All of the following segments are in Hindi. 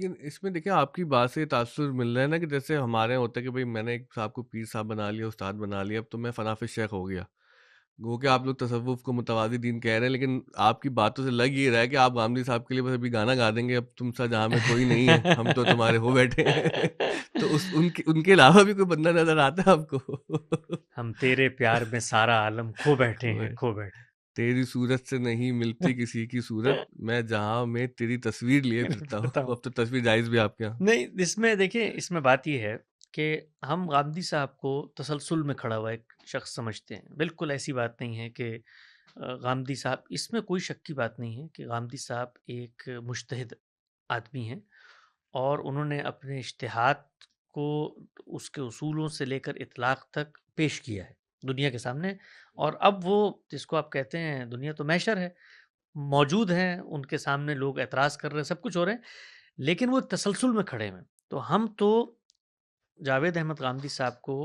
लेकिन इसमें देखिए आपकी बात से तासुर मिल रहा है ना कि जैसे हमारे यहाँ होता है कि भाई मैंने एक साहब को पीर साहब बना लिया, उस्ताद बना लिया, अब तो मैं फनाफिस शेख हो गया। वो कि आप लोग तसव्वुफ़ को मुतवाज़ी दीन कह रहे हैं, लेकिन आपकी बातों से लग ये रहा है कि आप गामदी साहब के लिए बस अभी गाना गा देंगे, अब तुम सा जहाँ में कोई नहीं है, हम तो तुम्हारे हो बैठे हैं। तो उस उनके उनके अलावा भी कोई बंदा नज़र आता है आपको? हम तेरे प्यार में सारा आलम खो बैठे खो हैं, गए। खो बैठे। तेरी सूरत से नहीं मिलती किसी की सूरत, मैं जहाँ में तेरी तस्वीर लिए फिरता हूँ। बताओ। अब तो तस्वीर जायज़ भी है आपके यहाँ। नहीं, इसमें देखिए, इसमें बात ये है कि हम गांधी साहब को तसलसल में खड़ा हुआ एक शख्स समझते हैं। बिल्कुल ऐसी बात नहीं है कि गांधी साहब, इसमें कोई शक की बात नहीं है कि गांधी साहब एक मुज्तहिद आदमी हैं और उन्होंने अपने इज्तिहाद को उसके उसूलों से लेकर इतलाक तक पेश किया है दुनिया के सामने। और अब वो, जिसको आप कहते हैं, दुनिया तो मैशर है, मौजूद हैं, उनके सामने लोग एतराज़ कर रहे हैं, सब कुछ हो रहे हैं, लेकिन वो तसलसल में खड़े हैं। तो हम तो जावेद अहमद गामदी साहब को,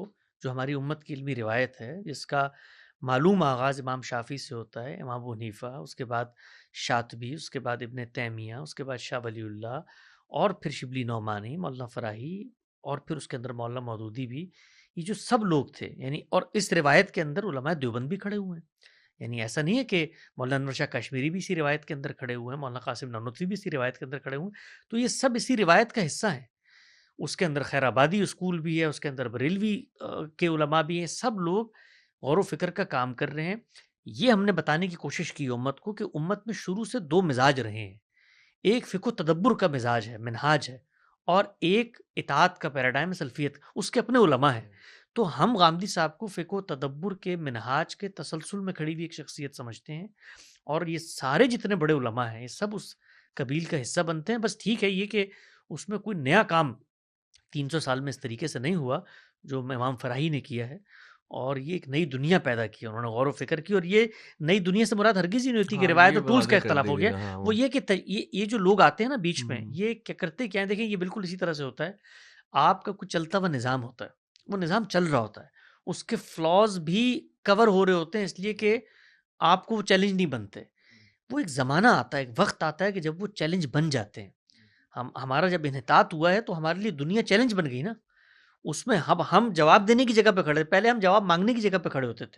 जो हमारी उम्मत की इल्मी रिवायत है, जिसका मालूम आगाज़ इमाम शाफ़ी से होता है, इमाम अबू हनीफ़ा, उसके बाद शातिबी, उसके बाद इब्न तैमिया, उसके बाद शाह वलीउल्लाह, और फिर शिबली नौमानी, मौलाना फ़राही, और फिर उसके अंदर मौलाना मौदूदी भी, ये जो सब लोग थे, यानी, और इस रिवायत के अंदर उलमाए देवबंद भी खड़े हुए हैं। यानी ऐसा नहीं है कि मौलाना अनवर शाह कश्मीरी भी इसी रिवायत के अंदर खड़े हुए हैं, मौलाना कासिम नानूतवी भी इसी रिवायत के अंदर खड़े हुए हैं। तो ये सब इसी रिवायत का हिस्सा हैं। उसके अंदर खैराबादी स्कूल भी है, उसके अंदर बरेलवी के उलमा भी हैं, सब लोग गौर व फिक्र का काम कर रहे हैं। ये हमने बताने की कोशिश की उम्मत को कि उम्मत में शुरू से दो मिजाज रहे हैं। एक फ़िक़्ह तदब्बुर का मिजाज है, मिनहाज है, और एक इताअत का पैराडाइम सल्फ़ियत का, उसके अपने उलमा हैं। तो हम गामदी साहब को फ़िक़्ह तदब्बुर के मिनहाज के तसलसल में खड़ी हुई एक शख्सियत समझते हैं। और ये सारे जितने बड़े उलमा हैं, ये सब उस कबील का हिस्सा बनते हैं। बस ठीक है ये कि उसमें कोई नया काम 300 साल में इस तरीके से नहीं हुआ जो इमाम फ़राही ने किया है, और ये एक नई दुनिया पैदा की है, उन्होंने गौर व फ़िक्र की। और ये नई दुनिया से मुराद हरगिज़ ही नहीं होती कि हाँ, रिवायत ये और टूल्स का वाज़ेह कर इख्तिलाफ़ दी हो गई गया। है। हाँ, वो वो ये कि ये जो लोग आते हैं ना बीच में, हुँ, ये क्या करते क्या हैं, देखिए, ये बिल्कुल इसी तरह से होता है। आपका कुछ चलता हुआ निज़ाम होता है, वो निज़ाम चल रहा होता है, उसके फ्लॉज़ भी कवर हो रहे होते हैं, इसलिए कि आपको वो चैलेंज नहीं बनते। वो एक ज़माना आता है, एक वक़्त आता है कि जब वो चैलेंज बन जाते हैं। हमारा जब इन्हितात हुआ है तो हमारे लिए दुनिया चैलेंज बन गई ना। उसमें हम जवाब देने की जगह पे खड़े, पहले हम जवाब माँगने की जगह पे खड़े होते थे।